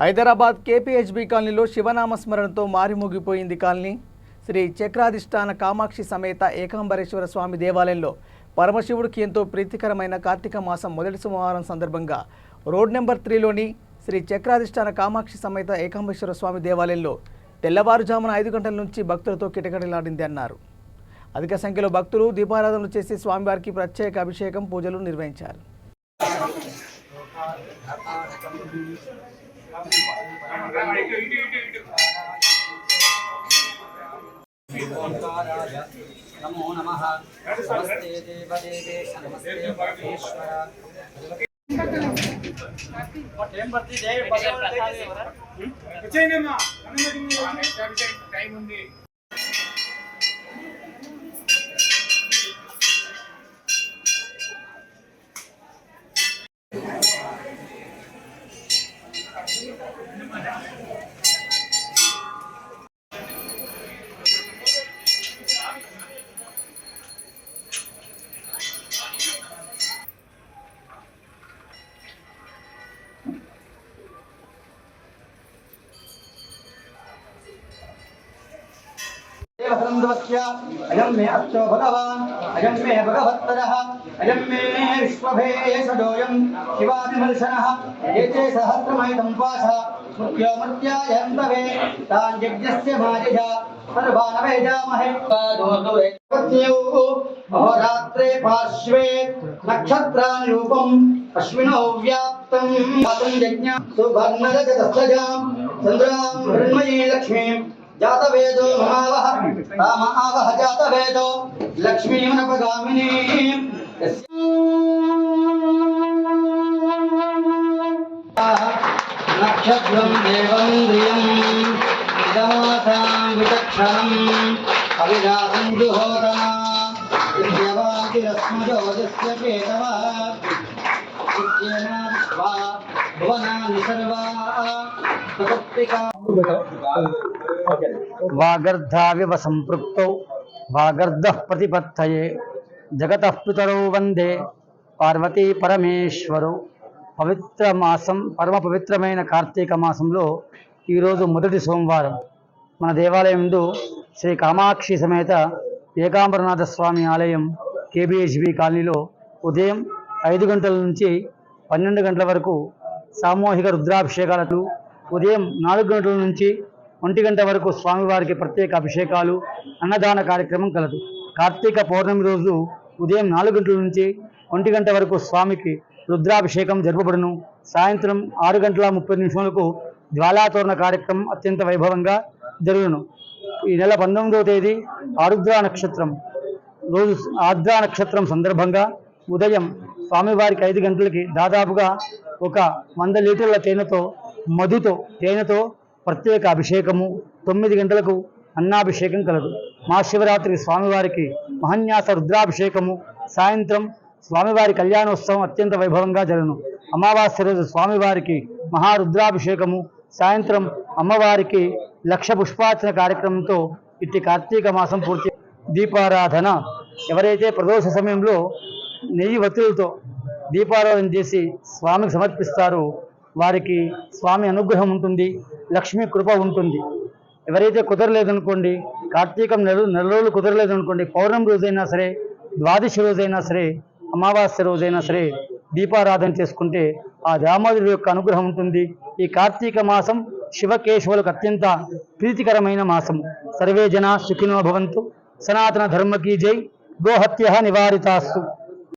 Hyderabad KPHB కాలనీలో శివనామస్మరణతో మారిమోగిపోయింది colony. Shri చక్రాధిష్టాన Kamakshi సమేత ఏకాంబరేశ్వర స్వామి దేవాలయంలో పరమశివుడికి ఎంతో ప్రీతికరమైన కార్తీక మాసం మొదటి సోమవారం సందర్భంగా రోడ్ నెంబర్ 3లోని శ్రీ చక్రాధిష్టాన కామాక్షి సమేత ఏకాంబరేశ్వర స్వామి దేవాలయంలో తెల్లవారుజామున 5 గంటల నుంచి భక్తులతో కిటకిటలాడింది అన్నారు. అధిక సంఖ్యలో భక్తులు దీపారాధనలు చేసి స్వామివారికి ప్రత్యేక అభిషేకం పూజలు నిర్వహించారు. नमो नमः नमस्ते देवदेवेश नमस्ते परमेश्वर टाइम बढ़ती है వచ్చేయమ్మా టైం ఉంది. अयं मे अक्षो भगवान् अयं मे भगवत्तरः अयं मे विश्वभेषजोऽयं शिवादिमर्शनः एते सहस्रमयं पाशः मुख्यो मर्त्यायन्तवे तान् यज्ञस्य मायया सर्वानवे जामहे अहोरात्रे पार्श्वे नक्षत्रानुरूपम् अश्विनौ व्याप्तं यज्ञ सुवर्णरजतस्रजां चन्द्रां मृण्मयी लक्ष्मीं जातवेदो ममावह कामावह जातवेदो लक्ष्मीमनपगामिनी नक्षत्रं देवं धियं इदमासां विचक्षणम् अविनाशं जुहोतना विद्यवातिरस्मजोजस्य केतवः विद्येना भुवनानि सर्वा सतत्विका वागर्धाविव संपृक्तौ वागर्धः प्रतिपत्तये जगतः पितरौ वंदे पार्वती परमेश्वरौ. పవిత్ర మాసం, పరమ పవిత్రమైన కార్తీక మాసంలో ఈరోజు మొదటి సోమవారం మన దేవాలయం ముందు శ్రీ కామాక్షి సమేత ఏకాంబరనాథ స్వామి ఆలయం కేబీహెచ్బీ కాలనీలో ఉదయం 5 గంటల నుంచి 12 గంటల వరకు సామూహిక రుద్రాభిషేకాలకు, ఉదయం 4 గంటల నుంచి 1 గంట వరకు స్వామివారికి ప్రత్యేక అభిషేకాలు, అన్నదాన కార్యక్రమం కలదు. కార్తీక పౌర్ణమి రోజు ఉదయం 4 గంటల నుంచి 1 గంట వరకు స్వామికి రుద్రాభిషేకం జరపబడును. సాయంత్రం 6 గంటల 30 నిమిషాలకు జ్వాలాతోరణ కార్యక్రమం అత్యంత వైభవంగా జరుగును. ఈ నెల 19వ తేదీ ఆరుద్ర నక్షత్రం రోజు, ఆర్ద్ర నక్షత్రం సందర్భంగా ఉదయం స్వామివారికి 5 గంటలకి దాదాపుగా ఒక 100 లీటర్ల తేనెతో ప్రత్యేక అభిషేకము, 9 గంటలకు అన్నాభిషేకం కలదు. మహాశివరాత్రి స్వామివారికి మహాన్యాస రుద్రాభిషేకము, సాయంత్రం స్వామివారి కళ్యాణోత్సవం అత్యంత వైభవంగా జరుగును. అమావాస్య రోజు స్వామివారికి మహారుద్రాభిషేకము, సాయంత్రం అమ్మవారికి 1,00,000 పుష్పార్చన కార్యక్రమంతో ఇట్టి కార్తీక మాసం పూర్తి. దీపారాధన, ఎవరైతే ప్రదోష సమయంలో నెయ్యి వత్తులతో దీపారాధన చేసి స్వామికి సమర్పిస్తారో వారికి స్వామి అనుగ్రహం ఉంటుంది, లక్ష్మీ కృప ఉంటుంది. ఎవరైతే కుదరలేదనుకోండి, కార్తీకం నెల రోజులు కుదరలేదనుకోండి, పౌర్ణమి రోజైనా సరే, ద్వాదశి రోజైనా సరే, అమావాస్య రోజైనా సరే దీపారాధన చేసుకుంటే ఆ దామోదరుడి యొక్క అనుగ్రహం ఉంటుంది. ఈ కార్తీక మాసం శివకేశవులకు అత్యంత ప్రీతికరమైన మాసం. సర్వే జనా సుఖినో భవంతు. సనాతన ధర్మకీ జై. గోహత్య నివారితాస్తు.